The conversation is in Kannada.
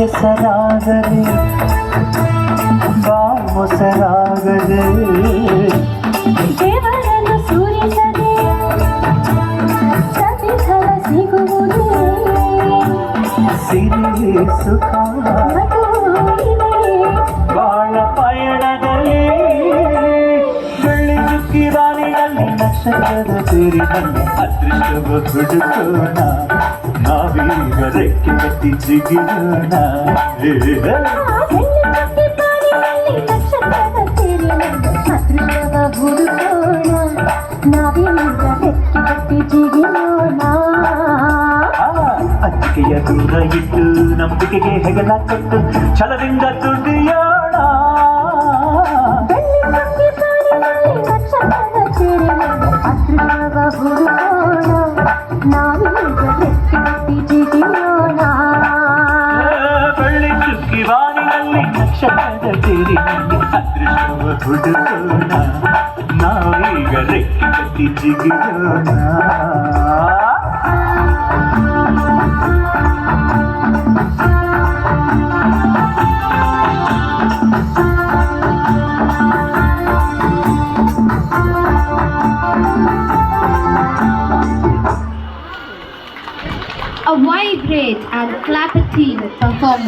ಕೆಸರಾಗದೆ ಮೊಸರಾಗದೆ ದೇವರನ್ನು ಸೂರಿಸದೆ ಪ್ರತಿಫಲ ಸಿಗುವುದು ಸಿರಿ ಸುಖ ಬಾಳ ಪಯಣದಲ್ಲಿ ಬೆಳ್ಳಿ ಚುಕ್ಕಿ ರಾಣಿಯಲ್ಲಿ ನಕ್ಷತ್ರದ ಸೇರಿನಲ್ಲಿ ಅದೃಷ್ಟವ ಹುಡುಕೋಣ ನಾವೀಗ ರೆಕ್ಕೆ ಕಟ್ಟಿ ಜಿಗಿಯೋಣ ಅತ್ತಿಗೆಯ ದೂರ ಇಟ್ಟು ನಂಬಿಕೆಗೆ ಹೆಗಲ ಕೊಟ್ಟು ಛಲದಿಂದ ದುಡಿಯೋಣ ಬೆಳ್ಳಿ ಚುಕ್ಕಿ ವಾನಿನಲ್ಲಿ ನಕ್ಷತ್ರದ ತೇರಿನಲ್ಲಿ ಅದೃಷ್ಟವ ಹುಡುಕೋಣ ನಾವೀಗ ರೆಕ್ಕೆ ಕಟ್ಟಿ ಜಿಗಿಯೋಣ A vibrate and clap a team performance.